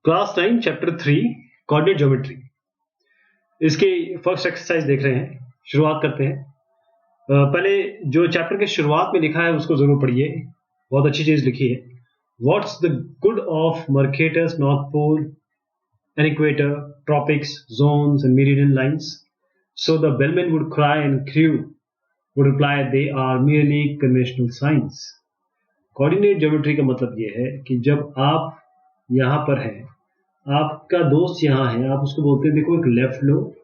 Class 9 chapter 3 coordinate geometry. इसके first exercise देख रहे हैं। शुरुआत करते हैं। पहले जो चैप्टर के शुरुआत में लिखा है उसको जरूर पढ़िए, बहुत अच्छी चीज लिखी है। What's the good of Mercator's, north pole and equator, tropics, zones and meridian lines? So the bellman would cry and crew would reply, they are merely conventional science. Coordinate geometry का मतलब ये है कि जब आप यहाँ पर हैं, आपका दोस्त यहाँ है, आप उसको बोलते हैं देखो एक लेफ्ट लो,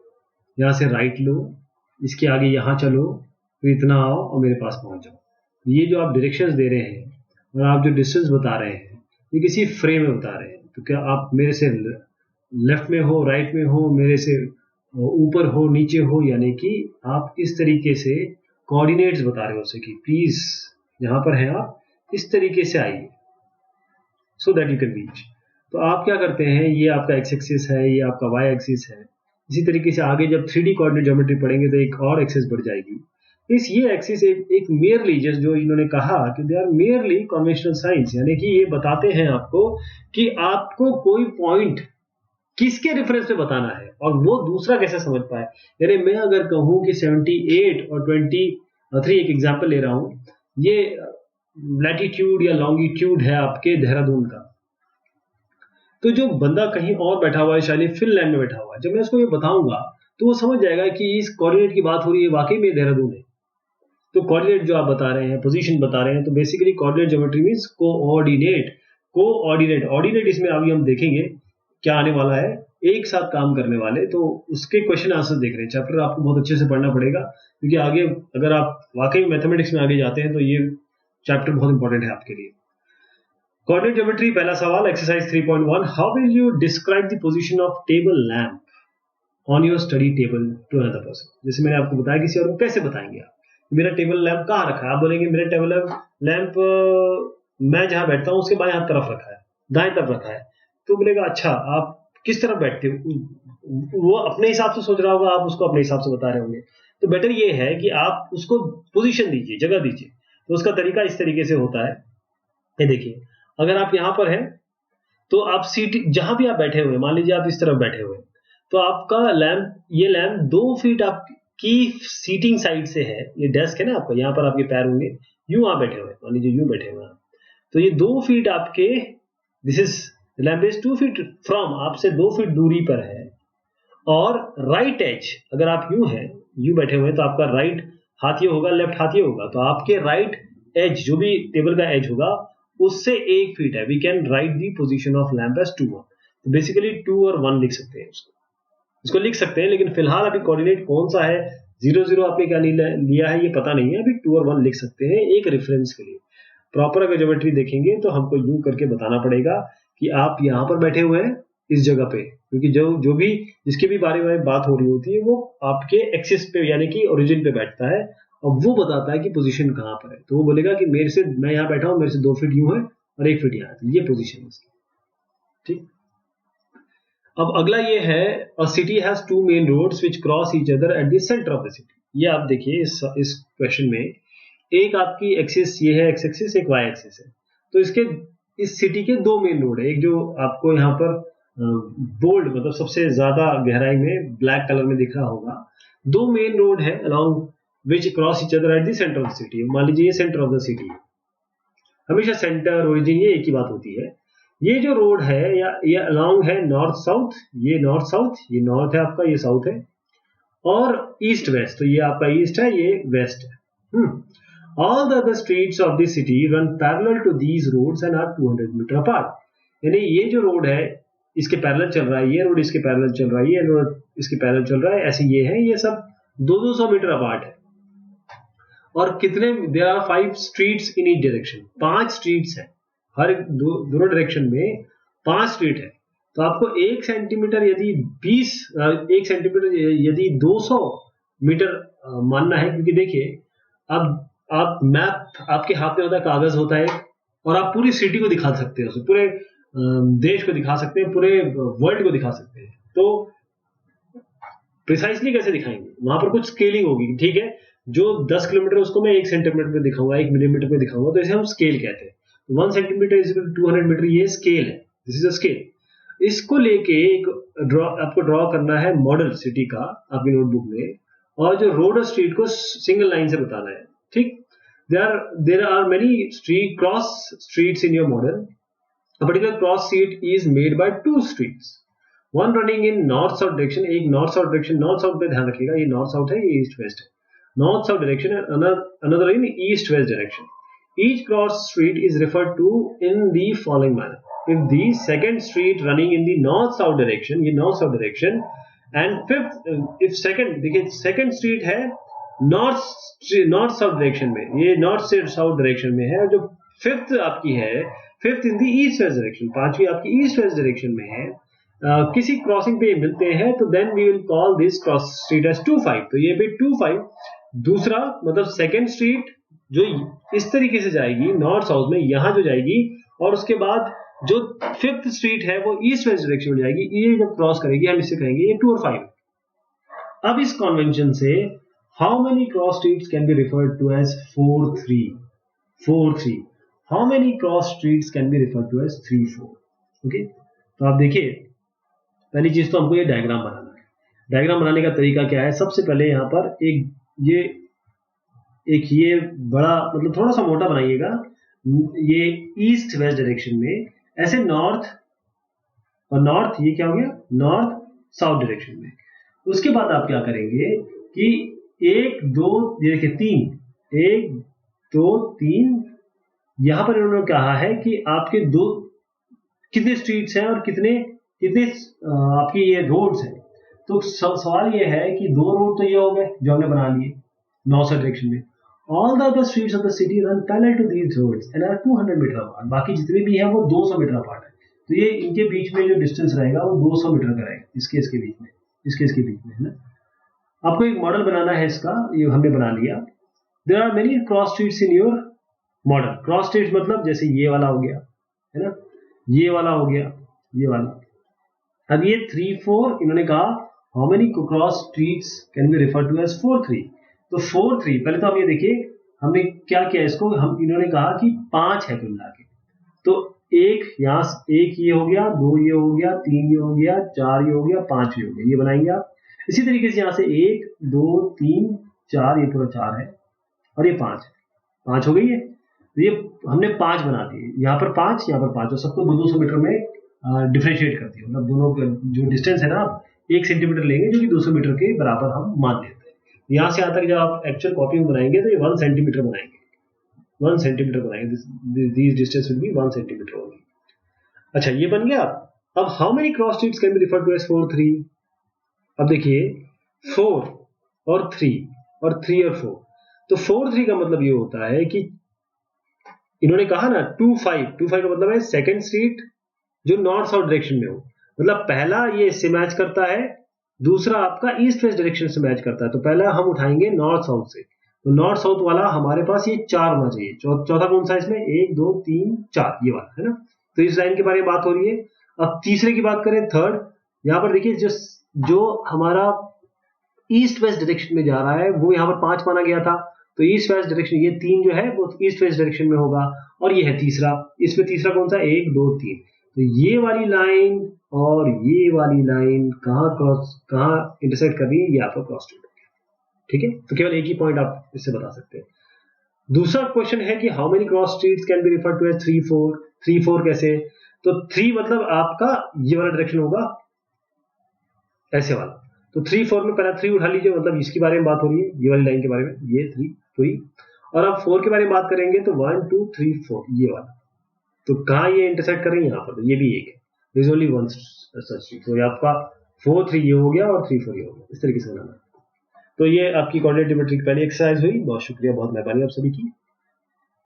यहाँ से राइट लो, इसके आगे यहाँ चलो, तो इतना आओ और मेरे पास पहुंच जाओ। ये जो आप डायरेक्शंस दे रहे हैं और आप जो डिस्टेंस बता रहे हैं ये किसी फ्रेम में बता रहे हैं। तो क्या आप मेरे से लेफ्ट में हो, राइट में हो, मेरे से ऊपर हो, नीचे हो, यानी कि आप इस तरीके से कोऑर्डिनेट्स बता रहे हो उसे कि प्लीज यहाँ पर है, आप इस तरीके से आइए so that you can reach. तो आप क्या करते हैं, ये आपका एक्स एक्सिस है, ये आपका वाई एक्सिस है। इसी तरीके से आगे जब 3D कोऑर्डिनेट ज्योमेट्री पढ़ेंगे तो एक और एक्सिस बढ़ जाएगी। इस ये एक्सिस एक मेयरली, जैसे जो इन्होंने कहा कि they are merely conventional science, यानी कि ये बताते हैं आपको कि आपको कोई पॉइंट किसके रेफरेंस पे बताना है और वो दूसरा कैसे समझ पाए। यानी मैं अगर कहूं कि 78 और 23, एक एग्जाम्पल ले रहा हूं, ये लैटिट्यूड या लॉन्गिट्यूड है आपके देहरादून का, तो जो बंदा कहीं और बैठा हुआ है, शायद फिनलैंड में बैठा हुआ है, जब मैं उसको ये बताऊंगा तो वो समझ जाएगा कि इस कोऑर्डिनेट की बात हो रही है, वाकई में देहरादून है। तो कोऑर्डिनेट जो आप बता रहे हैं, पोजीशन बता रहे हैं, तो basically coordinate geometry means coordinate. Ordinate इसमें अभी हम देखेंगे क्या आने वाला है, एक साथ काम करने वाले। तो उसके क्वेश्चन आंसर देख रहे हैं। चैप्टर आपको बहुत अच्छे से पढ़ना पड़ेगा, क्योंकि आगे अगर आप वाकई मैथमेटिक्स में आगे जाते हैं तो ये चैप्टर बहुत इंपॉर्टेंट है आपके लिए। कोऑर्डिनेट ज्योमेट्री, पहला सवाल, exercise 3.1, how will you describe the position of table lamp on your study table to another person. जैसे मैंने आपको बताया, किसी और को कैसे बताएंगे आप, मेरा टेबल लैंप कहाँ रखा है, आप बोलेंगे मेरा टेबल लैंप मैं जहां बैठता हूं उसके बाएं तरफ रखा है, दाएं तरफ रखा है। तो बोलेगा अच्छा आप किस तरफ बैठते हो, वो अपने हिसाब से सोच रहा होगा, आप उसको अपने हिसाब से बता रहे होंगे। तो बेटर ये है कि आप उसको पोजीशन दीजिए, जगह दीजिए। तो उसका तरीका इस तरीके से होता है। ये देखिए, अगर आप यहाँ पर हैं तो आप सीट जहां भी आप बैठे हुए, मान लीजिए आप इस तरफ बैठे हुए, तो आपका लैंप, ये लैंप 2 फीट आपकी सीटिंग साइड से है। ये डेस्क है ना आपका, यहाँ पर आपके पैर होंगे, यूं आप बैठे हुए, मान लीजिए यूं बैठे हुए, तो ये 2 फीट आपके, this is lamp is 2 feet from, आपसे 2 फीट दूरी पर है। और राइट एज, अगर आप यूं हैं, यूं बैठे हुए, तो आपका राइट हाथ ये होगा, लेफ्ट हाथ ये होगा, तो आपके राइट एज, जो भी टेबल का एज होगा, उससे 1 फीट है। We can write the position of lamp as 2, 1। तो बेसिकली 2 और 1 लिख सकते हैं, इसको लिख सकते हैं। लेकिन फिलहाल अभी कोऑर्डिनेट कौन सा है, 0 0 आपने क्या लिया है ये पता नहीं है, अभी 2 और 1 लिख सकते हैं एक रेफरेंस के लिए। प्रॉपर अगर ज्योमेट्री देखेंगे तो हमको यूं करके बताना पड़ेगा कि आप यहाँ पर बैठे हुए हैं इस जगह पे, क्योंकि जो भी जिसके भी बारे में बात हो रही होती है वो आपके एक्सिस पे यानी कि ओरिजिन पे बैठता है, और वो बताता है कि पोजीशन कहाँ पर है। तो वो बोलेगा कि मेरे से, मैं यहाँ बैठा हूं, मेरे से 2 फीट यूं है और 1 फीट यहाँ है, ये पोजीशन है इसकी। ठीक, अब अगला ये है, a city has 2 main roads which cross each other at the centre of the city. ये आप देखिए इस क्वेश्चन में, एक आपकी एक्सिस ये है, एक्स एक्सिस, एक वाई एक्सिस है। तो इसके इस सिटी के 2 मेन रोड है। एक जो आपको यहाँ पर बोल्ड, मतलब सबसे ज्यादा गहराई में ब्लैक कलर में दिख रहा होगा, 2 मेन रोड है along which cross each other at the centre of the city. मान लीजिए ये सेंटर ऑफ द सिटी है, हमेशा सेंटर ओरिजिन ये एक ही बात होती है। ये जो रोड है या ये अलॉन्ग है नॉर्थ साउथ, ये नॉर्थ साउथ, ये नॉर्थ है आपका, ये साउथ है, और ईस्ट वेस्ट, तो ये आपका ईस्ट है, ये वेस्ट है। All the other streets of the city run parallel to these roads and are 200 metre apart। यानी ये जो रोड है इसके पैरेलल चल रहा है, ये रोड इसके पैरेलल चल रहा है, ये रोड इसके पैरेलल चल रहा है, ऐसे ये है, ये सब 200 मीटर अपार्ट है। और कितने, there are 5 streets in each direction, 5 streets है, हर दोनों डायरेक्शन में 5 स्ट्रीट है। तो आपको 1 सेंटीमीटर यदि 1 सेंटीमीटर यदि 200 मीटर मानना है, क्योंकि देखिए अब आप मैप आपके हाथ में होता है, कागज होता है, और आप पूरी सिटी को दिखा सकते हैं, पूरे देश को दिखा सकते हैं, पूरे वर्ल्ड को दिखा सकते हैं। तो प्रिसाइसली कैसे दिखाएंगे, वहां पर कुछ स्केलिंग होगी। ठीक है, जो 10 किलोमीटर उसको मैं 1 सेंटीमीटर में दिखाऊंगा, 1 मिलीमीटर में दिखाऊंगा, तो इसे हम स्केल कहते हैं। 1 सेंटीमीटर इज 200 मीटर, ये स्केल है, दिस इज अ स्केल। इसको लेके एक आपको ड्रॉ करना है मॉडल सिटी का आपकी नोटबुक में, और जो रोड और स्ट्रीट को सिंगल लाइन से बताना है, ठीक। There are many street cross streets in your model. A particular cross street is made by two streets, one running in north south direction, एक north south direction, north south पे ध्यान रखिएगा, ये north south है, ये east west है, north south direction and another in east west direction. Each cross street is referred to in the following manner. If the second street running in the north south direction, ये north south direction, and fifth, if second, देखिए second street है north south direction में, ये north से south direction में है, जो fifth आपकी है फिफ्थ इन दी ईस्ट वेस्ट डायरेक्शन, पांचवी आपकी ईस्ट वेस्ट डायरेक्शन में है, किसी क्रॉसिंग पे मिलते हैं, तो then we will call this cross street as 2-5। तो ये भी 2-5 दूसरा मतलब सेकेंड स्ट्रीट जो इस तरीके से जाएगी नॉर्थ साउथ में, यहां जो जाएगी, और उसके बाद जो फिफ्थ स्ट्रीट है वो ईस्ट वेस्ट डायरेक्शन में जाएगी, ये जब क्रॉस करेगी हम इसे कहेंगे ये 2 और 5। अब इस कॉन्वेंशन से how many cross streets can be referred to as 4-3। How many cross streets can be referred to as 3-4? Okay, तो आप देखिए पहली चीज तो हमको ये डायग्राम बनाना है। डायग्राम बनाने का तरीका क्या है, सबसे पहले यहाँ पर ये बड़ा मतलब थोड़ा सा मोटा बनाइएगा, ये ईस्ट वेस्ट डायरेक्शन में, ऐसे नॉर्थ और नॉर्थ, ये क्या हो गया नॉर्थ साउथ डायरेक्शन में। उसके बाद आप क्या करेंगे कि 1 2 ये देखिए 3, 1 2 3, यहां पर इन्होंने कहा है कि आपके कितने स्ट्रीट्स हैं और कितने आपकी ये रोड्स हैं। तो सवाल ये है कि 2 रोड तो ये हो गए जो हमने बना लिए नॉर्थ साउथ डायरेक्शन में। All the other streets of the city run parallel to these roads and are 200 metre apart. बाकी जितने भी हैं वो 200 मीटर अपार्ट है। तो ये इनके बीच में जो डिस्टेंस रहेगा वो 200 मीटर का रहेगा, इसके बीच में, इसके बीच में, है ना। आपको एक मॉडल बनाना है इसका, ये हमने बना लिया। There are many cross streets in your model. Cross street मतलब जैसे ये वाला हो गया, है ना, ये वाला हो गया, ये वाला। अब ये 3-4 इन्होंने कहा how many cross streets can be refer to as 4-3। तो 4-3 पहले तो हम ये देखिए हमने क्या किया इसको, हम इन्होंने कहा कि 5 है कुल मिला के। तो एक यहाँ एक ये हो गया, 2 ये हो गया, 3 ये हो गया, 4 ये हो गया, 5 ये हो गया, ये बनाएंगे आप। इसी तरीके से यहाँ से 1 2 3 4, ये पूरा 4 है और ये 5 हो गई है। तो ये हमने 5 बना दिए, यहाँ पर 5 यहाँ पर 5, और सबको 200 मीटर में डिफरेंशिएट कर दिया। मतलब दोनों का जो डिस्टेंस है ना, आप 1 सेंटीमीटर लेंगे जो कि 200 मीटर के बराबर हम मान लेते हैं। यहाँ से यहाँ तक जब आप एक्चुअल कॉपी में बनाएंगे तो ये 1 सेंटीमीटर बनाएंगे, 1 सेंटीमीटर बनाएंगे, this distance will be 1 centimetre होगी। अच्छा, ये बन गया। अब how many cross streets can be referred to as 4-3। अब देखिए 4 और 3 और 3 और 4, तो 4-3 का मतलब ये होता है कि इन्होंने कहा ना 2-5 का मतलब है सेकंड स्ट्रीट जो नॉर्थ साउथ डायरेक्शन में हो, मतलब पहला ये इससे मैच करता है, दूसरा आपका ईस्ट वेस्ट डायरेक्शन से मैच करता है। तो पहला हम उठाएंगे नॉर्थ साउथ से, तो नॉर्थ साउथ वाला हमारे पास ये 4 होना चाहिए। चौथा कौन सा इसमें, 1 2 3 4, ये वाला है ना। तो इस लाइन के बारे में बात हो रही है। अब तीसरे की बात करें, थर्ड, यहाँ पर देखिए जो हमारा ईस्ट वेस्ट डायरेक्शन में जा रहा है वो यहाँ पर 5 माना गया था। तो ईस्ट वेस्ट डायरेक्शन, ये 3 जो है वो ईस्ट वेस्ट डायरेक्शन में होगा, और ये है तीसरा। इसमें तीसरा कौन सा, 1 2 3। तो ये वाली लाइन और ये वाली लाइन कहाँ इंटरसेक्ट कर रही है, ये आपका क्रॉस स्ट्रीट। ठीक है, तो केवल एक ही पॉइंट आप इससे बता सकते हैं। दूसरा क्वेश्चन है कि how many cross streets can be referred to as 3-4। 3-4 कैसे, तो 3 मतलब आपका ये वाला डायरेक्शन होगा, ऐसे वाला। तो 3-4 में पहला 3 उठा लीजिए, मतलब इसके बारे में बात हो रही है, ये वाली लाइन के बारे में, ये 3 पूरी। और अब 4 के बारे में बात करेंगे तो 1 2 3 4, ये वाला। तो कहाँ ये इंटरसेक्ट कर रही है, यहाँ पर। तो ये भी एक है, this only one such street. तो ये आपका 4-3 ये हो गया और 3-4 ये हो गया, इस तरीके से बनाना। तो ये आपकी कोऑर्डिनेट ज्योमेट्री की पहली एक्सरसाइज हुई। बहुत शुक्रिया, बहुत मेहरबानी आप सभी की।